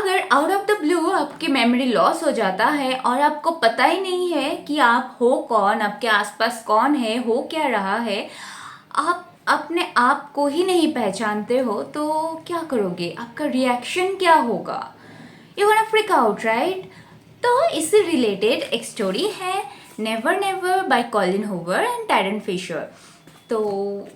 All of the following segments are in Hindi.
अगर आउट ऑफ द ब्लू आपकी मेमोरी लॉस हो जाता है और आपको पता ही नहीं है कि आप हो कौन, आपके आसपास कौन है, हो क्या रहा है, आप अपने आप को ही नहीं पहचानते हो, तो क्या करोगे? आपका रिएक्शन क्या होगा? You gonna freak out, right? तो इससे रिलेटेड एक स्टोरी है, never never by Colleen Hoover and Tarryn Fisher. तो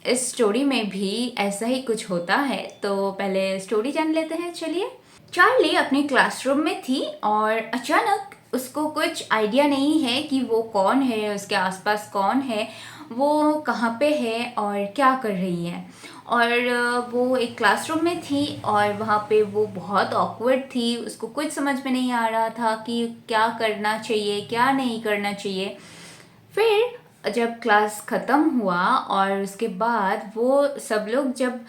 इस स्टोरी में भी ऐसा ही कुछ होता है। तो पहले स्टोरी जान लेते हैं, चलिए। चार्ली अपने क्लासरूम में थी और अचानक उसको कुछ आइडिया नहीं है कि वो कौन है, उसके आसपास कौन है, वो कहाँ पे है और क्या कर रही है। और वो एक क्लासरूम में थी और वहाँ पे वो बहुत ऑकवर्ड थी। उसको कुछ समझ में नहीं आ रहा था कि क्या करना चाहिए, क्या नहीं करना चाहिए। फिर जब क्लास ख़त्म हुआ और उसके बाद वो सब लोग जब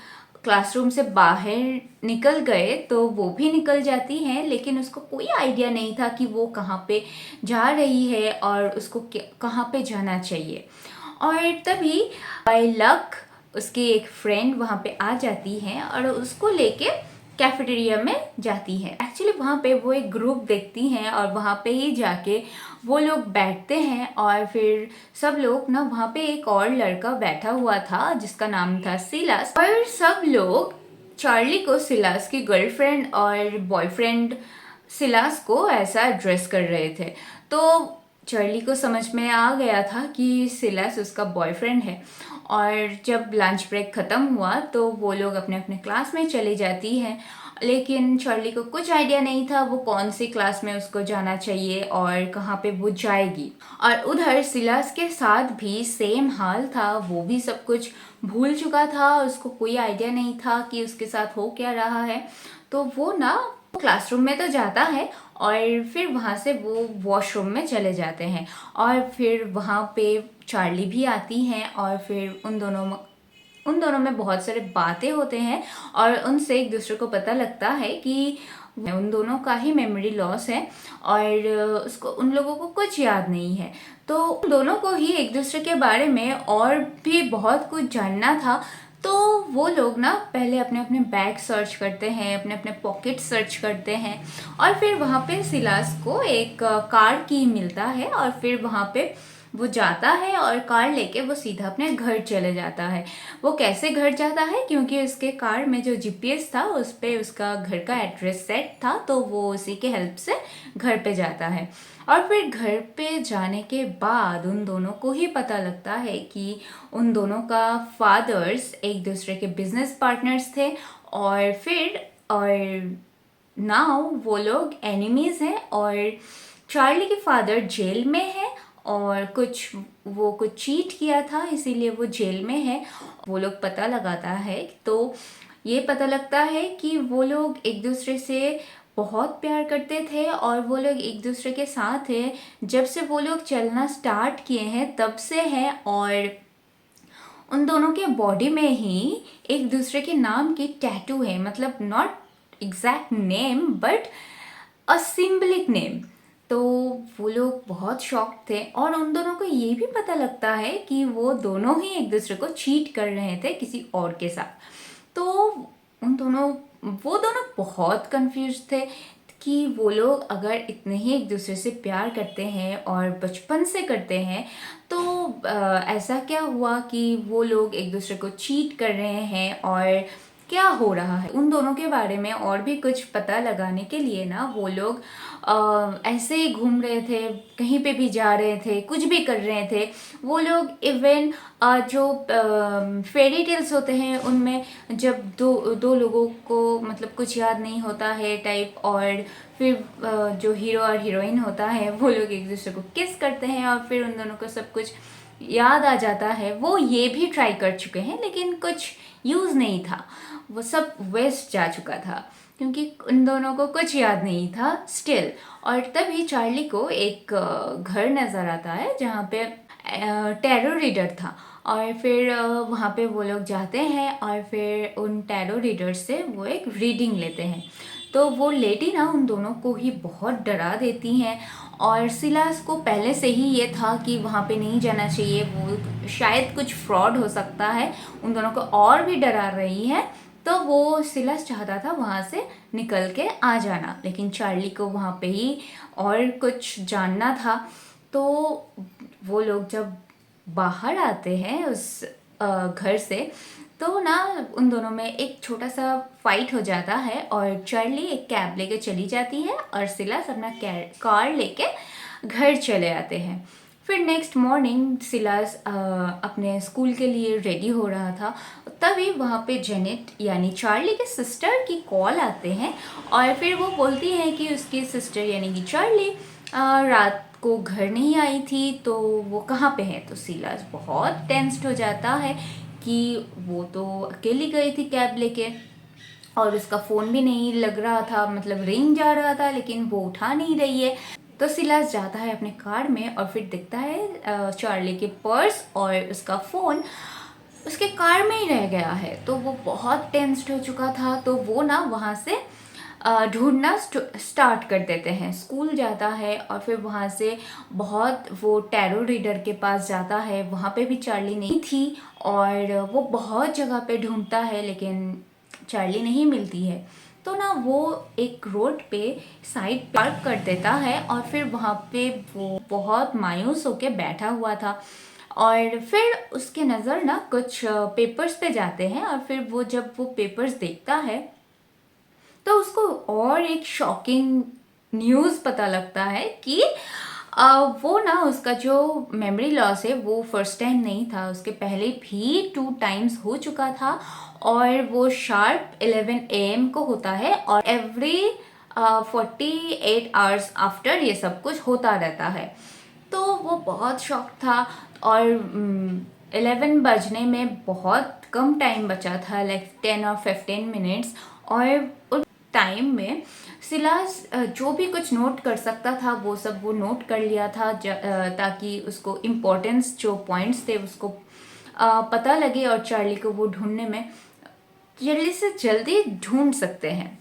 क्लासरूम से बाहर निकल गए तो वो भी निकल जाती हैं, लेकिन उसको कोई आइडिया नहीं था कि वो कहाँ पे जा रही है और उसको कहाँ पे जाना चाहिए। और तभी बाय लक उसकी एक फ्रेंड वहाँ पे आ जाती है और उसको लेके कैफेटेरिया में जाती है। एक्चुअली वहाँ पे वो एक ग्रुप देखती हैं और वहाँ पे ही जाके वो लोग बैठते हैं। और फिर सब लोग ना, वहाँ पे एक और लड़का बैठा हुआ था जिसका नाम था सिलास। और सब लोग चार्ली को सिलास की गर्लफ्रेंड और बॉयफ्रेंड सिलास को ऐसा एड्रेस कर रहे थे। तो चार्ली को समझ में आ गया था कि सिलास उसका बॉयफ्रेंड है। और जब लंच ब्रेक ख़त्म हुआ तो वो लोग अपने अपने क्लास में चली जाती हैं, लेकिन चार्ली को कुछ आइडिया नहीं था वो कौन सी क्लास में उसको जाना चाहिए और कहाँ पे वो जाएगी। और उधर सिलास के साथ भी सेम हाल था, वो भी सब कुछ भूल चुका था, उसको कोई आइडिया नहीं था कि उसके साथ हो क्या रहा है। तो वो ना क्लासरूम में तो जाता है और फिर वहाँ से वो वॉशरूम में चले जाते हैं। और फिर वहाँ पे चार्ली भी आती हैं और फिर उन दोनों में बहुत सारे बातें होते हैं और उनसे एक दूसरे को पता लगता है कि उन दोनों का ही मेमोरी लॉस है और उसको उन लोगों को कुछ याद नहीं है। तो उन दोनों को ही एक दूसरे के बारे में और भी बहुत कुछ जानना था। तो वो लोग ना पहले अपने अपने बैग सर्च करते हैं, अपने अपने पॉकेट सर्च करते हैं और फिर वहाँ पे सिलास को एक कार की मिलता है और फिर वहाँ पे वो जाता है और कार लेके वो सीधा अपने घर चले जाता है। वो कैसे घर जाता है? क्योंकि उसके कार में जो जीपीएस था उस पे उसका घर का एड्रेस सेट था, तो वो उसी के हेल्प से घर पे जाता है। और फिर घर पे जाने के बाद उन दोनों को ही पता लगता है कि उन दोनों का फादर्स एक दूसरे के बिजनेस पार्टनर्स थे और नाउ वो लोग एनिमीज हैं। और चार्ली के फादर जेल में है और कुछ चीट किया था इसीलिए वो जेल में है। वो लोग पता लगाता है तो ये पता लगता है कि वो लोग एक दूसरे से बहुत प्यार करते थे और वो लोग एक दूसरे के साथ है जब से वो लोग चलना स्टार्ट किए हैं तब से है। और उन दोनों के बॉडी में ही एक दूसरे के नाम की टैटू है, मतलब not exact name but a symbolic name. तो वो लोग बहुत शॉक थे और उन दोनों को ये भी पता लगता है कि वो दोनों ही एक दूसरे को चीट कर रहे थे किसी और के साथ। तो वो दोनों बहुत कंफ्यूज थे कि वो लोग अगर इतने ही एक दूसरे से प्यार करते हैं और बचपन से करते हैं तो ऐसा क्या हुआ कि वो लोग एक दूसरे को चीट कर रहे हैं और क्या हो रहा है। उन दोनों के बारे में और भी कुछ पता लगाने के लिए ना वो लोग ऐसे ही घूम रहे थे, कहीं पे भी जा रहे थे, कुछ भी कर रहे थे। वो लोग इवन जो फेरी टेल्स होते हैं उनमें जब दो दो लोगों को मतलब कुछ याद नहीं होता है टाइप, और फिर जो हीरो और हीरोइन होता है वो लोग एक दूसरे को किस करते हैं और फिर उन दोनों को सब कुछ याद आ जाता है। वो ये भी ट्राई कर चुके हैं लेकिन कुछ यूज़ नहीं था, वो सब वेस्ट जा चुका था क्योंकि उन दोनों को कुछ याद नहीं था स्टिल। और तभी चार्ली को एक घर नज़र आता है जहाँ पे टैरो रीडर था और फिर वहाँ पे वो लोग जाते हैं और फिर उन टैरो रीडर से वो एक रीडिंग लेते हैं। तो वो लेडी ना उन दोनों को ही बहुत डरा देती हैं और सिलास को पहले से ही ये था कि वहाँ पे नहीं जाना चाहिए, वो शायद कुछ फ्रॉड हो सकता है, उन दोनों को और भी डरा रही है। तो वो सिलास चाहता था वहाँ से निकल के आ जाना, लेकिन चार्ली को वहाँ पे ही और कुछ जानना था। तो वो लोग जब बाहर आते हैं उस घर से, तो ना उन दोनों में एक छोटा सा फाइट हो जाता है और चार्ली एक कैब लेके चली जाती है और सिलास अपना कार लेके घर चले आते हैं। फिर नेक्स्ट मॉर्निंग सिलास अपने स्कूल के लिए रेडी हो रहा था, तभी वहाँ पे जेनेट यानी चार्ली के सिस्टर की कॉल आते हैं और फिर वो बोलती है कि उसकी सिस्टर यानी कि चार्ली रात को घर नहीं आई थी, तो वो कहाँ पे है। तो सिलास बहुत टेंस्ड हो जाता है कि वो तो अकेली गई थी कैब लेके और उसका फ़ोन भी नहीं लग रहा था, मतलब रिंग जा रहा था लेकिन वो उठा नहीं रही है। तो सिलास जाता है अपने कार में और फिर दिखता है चार्ली के पर्स और उसका फ़ोन उसके कार में ही रह गया है। तो वो बहुत टेंस्ड हो चुका था, तो वो ना वहाँ से ढूंढना स्टार्ट कर देते हैं। स्कूल जाता है और फिर वहाँ से बहुत वो टैरो रीडर के पास जाता है, वहाँ पे भी चार्ली नहीं थी और वो बहुत जगह पे ढूंढता है लेकिन चार्ली नहीं मिलती है। तो ना वो एक रोड पे साइड पार्क कर देता है और फिर वहाँ पे वो बहुत मायूस होके बैठा हुआ था और फिर उसके नज़र ना कुछ पेपर्स पे जाते हैं और फिर वो जब वो पेपर्स देखता है तो उसको और एक शॉकिंग न्यूज़ पता लगता है कि वो ना उसका जो मेमोरी लॉस है वो फर्स्ट टाइम नहीं था, उसके पहले भी 2 टाइम्स हो चुका था और वो शार्प 11 AM को होता है और एवरी 48 आवर्स आफ्टर ये सब कुछ होता रहता है। तो वो बहुत शॉक था और 11 बजने में बहुत कम टाइम बचा था, लाइक 10 और 15 मिनट्स। और उस टाइम में सिलास जो भी कुछ नोट कर सकता था वो सब वो नोट कर लिया था, ताकि उसको इम्पोर्टेंस जो पॉइंट्स थे उसको पता लगे और चार्ली को वो ढूंढने में जल्दी से जल्दी ढूंढ सकते हैं।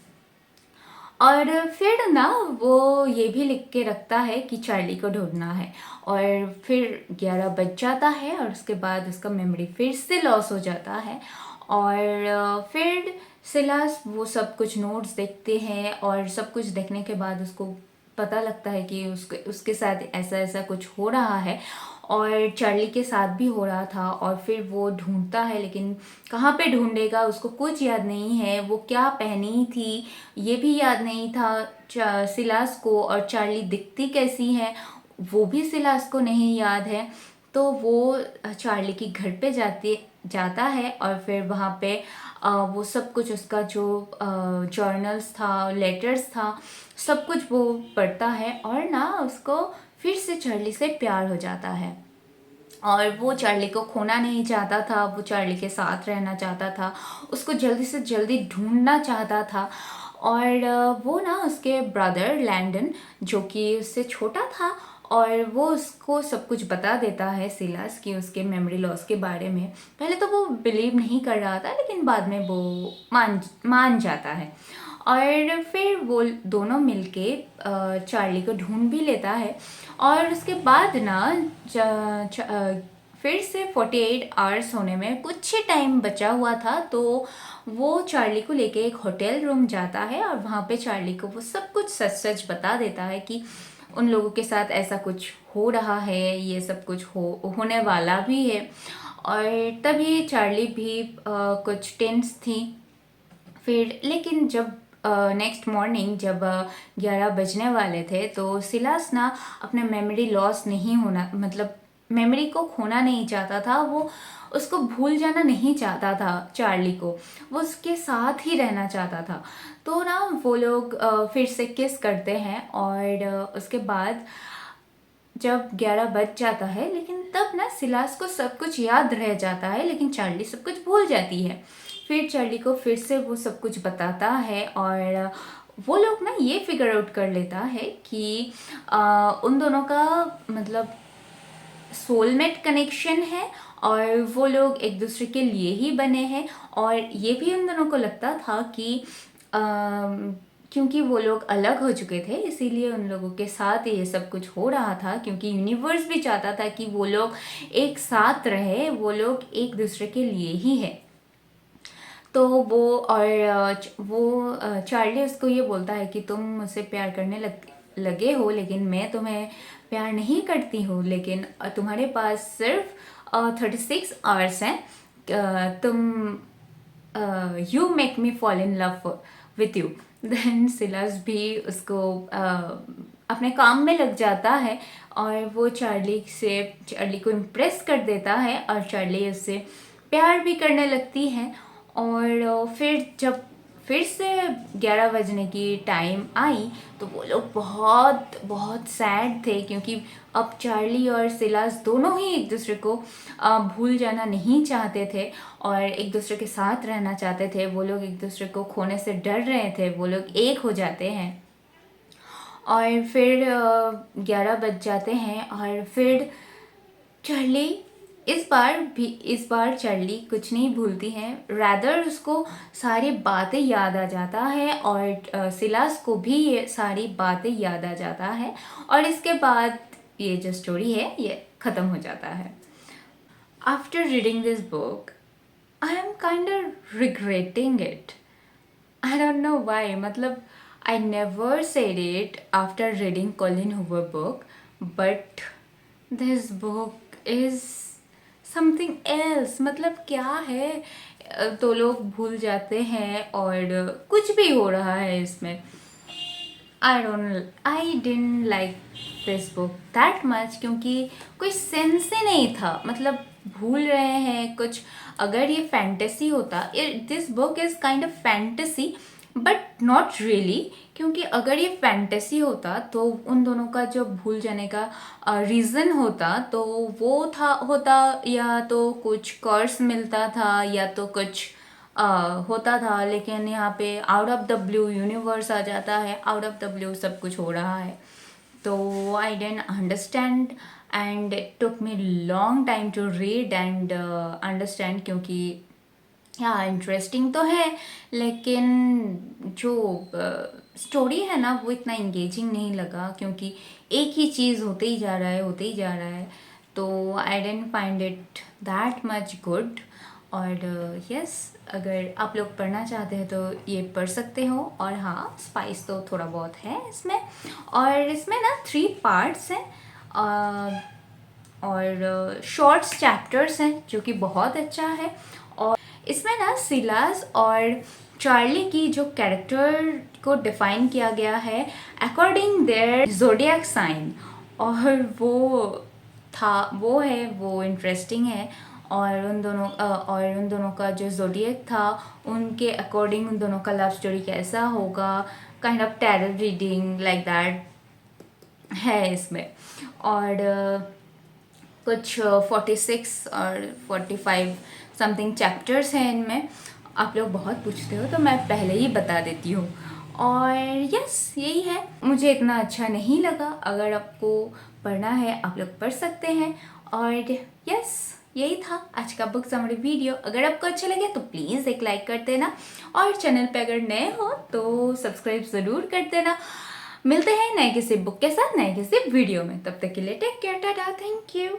और फिर ना वो ये भी लिख के रखता है कि चार्ली को ढूंढना है और फिर 11 बज जाता है और उसके बाद उसका मेमोरी फिर से लॉस हो जाता है और फिर सिलास वो सब कुछ नोट्स देखते हैं और सब कुछ देखने के बाद उसको पता लगता है कि उसके साथ ऐसा ऐसा कुछ हो रहा है और चार्ली के साथ भी हो रहा था। और फिर वो ढूंढता है लेकिन कहाँ पे ढूंढेगा, उसको कुछ याद नहीं है, वो क्या पहनी थी ये भी याद नहीं था सिलास को, और चार्ली दिखती कैसी है वो भी सिलास को नहीं याद है। तो वो चार्ली के घर पे जाता है और फिर वहाँ पे वो सब कुछ उसका जो जर्नल्स था, लेटर्स था, सब कुछ वो पढ़ता है और ना उसको फिर से चार्ली से प्यार हो जाता है और वो चार्ली को खोना नहीं चाहता था, वो चार्ली के साथ रहना चाहता था, उसको जल्दी से जल्दी ढूंढना चाहता था। और वो ना उसके ब्रदर लैंडन जो कि उससे छोटा था और वो उसको सब कुछ बता देता है सिलास की उसके मेमोरी लॉस के बारे में। पहले तो वो बिलीव नहीं कर रहा था लेकिन बाद में वो मान जाता है और फिर वो दोनों मिलके चार्ली को ढूंढ भी लेता है। और उसके बाद ना फिर से 48 आवर्स होने में कुछ ही टाइम बचा हुआ था, तो वो चार्ली को लेके एक होटल रूम जाता है और वहाँ पे चार्ली को वो सब कुछ सच सच बता देता है कि उन लोगों के साथ ऐसा कुछ हो रहा है, ये सब कुछ होने वाला भी है। और तभी चार्ली भी कुछ टेंस थी। फिर लेकिन जब नेक्स्ट मॉर्निंग जब 11 बजने वाले थे तो सिलास ना अपने मेमोरी लॉस नहीं होना, मतलब मेमोरी को खोना नहीं चाहता था, वो उसको भूल जाना नहीं चाहता था चार्ली को, वो उसके साथ ही रहना चाहता था। तो ना वो लोग फिर से किस करते हैं और उसके बाद जब 11 बज जाता है, लेकिन तब ना सिलास को सब कुछ याद रह जाता है लेकिन चार्ली सब कुछ भूल जाती है। फिर चार्ली को फिर से वो सब कुछ बताता है और वो लोग ना ये फिगर आउट कर लेता है कि उन दोनों का मतलब सोलमेट कनेक्शन है और वो लोग एक दूसरे के लिए ही बने हैं। और ये भी उन दोनों को लगता था कि क्योंकि वो लोग अलग हो चुके थे इसीलिए उन लोगों के साथ ये सब कुछ हो रहा था, क्योंकि यूनिवर्स भी चाहता था कि वो लोग एक साथ रहे, वो लोग एक दूसरे के लिए ही है। तो वो चार्ली उसको ये बोलता है कि तुम मुझसे प्यार करने लगे हो, लेकिन मैं तुम्हें प्यार नहीं करती हूँ, लेकिन तुम्हारे पास सिर्फ 36 आवर्स हैं। तुम you make me fall in love with you. Then Silas भी उसको अपने काम में लग जाता है और वो चार्ली को इम्प्रेस कर देता है और चार्ली उससे प्यार भी करने लगती है। और फिर जब फिर से 11 बजने की टाइम आई तो वो लोग बहुत बहुत सैड थे, क्योंकि अब चार्ली और सिलास दोनों ही एक दूसरे को भूल जाना नहीं चाहते थे और एक दूसरे के साथ रहना चाहते थे। वो लोग एक दूसरे को खोने से डर रहे थे। वो लोग एक हो जाते हैं और फिर 11 बज जाते हैं और फिर चार्ली इस बार चार्ली कुछ नहीं भूलती है, रैदर उसको सारी बातें याद आ जाता है और सिलास को भी ये सारी बातें याद आ जाता है। और इसके बाद ये जो स्टोरी है ये ख़त्म हो जाता है। After reading this book I am kind of regretting it. I don't know why. मतलब I never said it after reading Colin Hoover book, but this book is something else. मतलब क्या है, तो लोग भूल जाते हैं और कुछ भी हो रहा है इसमें। I didn't like this book that much, क्योंकि कोई सेंस ही नहीं था। मतलब भूल रहे हैं कुछ। अगर ये फैंटेसी होता, this book is kind of fantasy but not really, क्योंकि अगर ये फैंटेसी होता तो उन दोनों का जो भूल जाने का रीज़न होता तो वो होता या तो कुछ कर्स मिलता था या तो कुछ होता था। लेकिन यहाँ पे out of the blue universe आ जाता है, आउट ऑफ द ब्लू सब कुछ हो रहा है। तो I didn't understand and it took me long time to read and understand, क्योंकि हाँ इंटरेस्टिंग तो है लेकिन जो स्टोरी है ना वो इतना इंगेजिंग नहीं लगा, क्योंकि एक ही चीज़ होते ही जा रहा है। तो I didn't find it that much good. और यस, अगर आप लोग पढ़ना चाहते हैं तो ये पढ़ सकते हो। और हाँ, स्पाइस तो थोड़ा बहुत है इसमें। और इसमें ना 3 पार्ट्स हैं और शॉर्ट्स चैप्टर्स हैं, जो कि बहुत अच्छा है। और इसमें ना सिलास और चार्ली की जो कैरेक्टर को डिफाइन किया गया है अकॉर्डिंग देयर ज़ोडिएक साइन, और वो इंटरेस्टिंग है। और उन दोनों का जो ज़ोडिएक था उनके अकॉर्डिंग उन दोनों का लव स्टोरी कैसा होगा, kind of tarot reading like that है इसमें। और कुछ 46 और 45 समथिंग चैप्टर्स हैं इनमें। आप लोग बहुत पूछते हो तो मैं पहले ही बता देती हूँ। और यस, यही है। मुझे इतना अच्छा नहीं लगा। अगर आपको पढ़ना है आप लोग पढ़ सकते हैं। और यस, यही था आज का बुक समरी वीडियो। अगर आपको अच्छा लगे तो प्लीज़ एक लाइक कर देना और चैनल पे अगर नए हो तो सब्सक्राइब ज़रूर कर देना। मिलते हैं नए किसी बुक के साथ, नए किसी वीडियो में। तब तक के लिए take care, tata, thank you.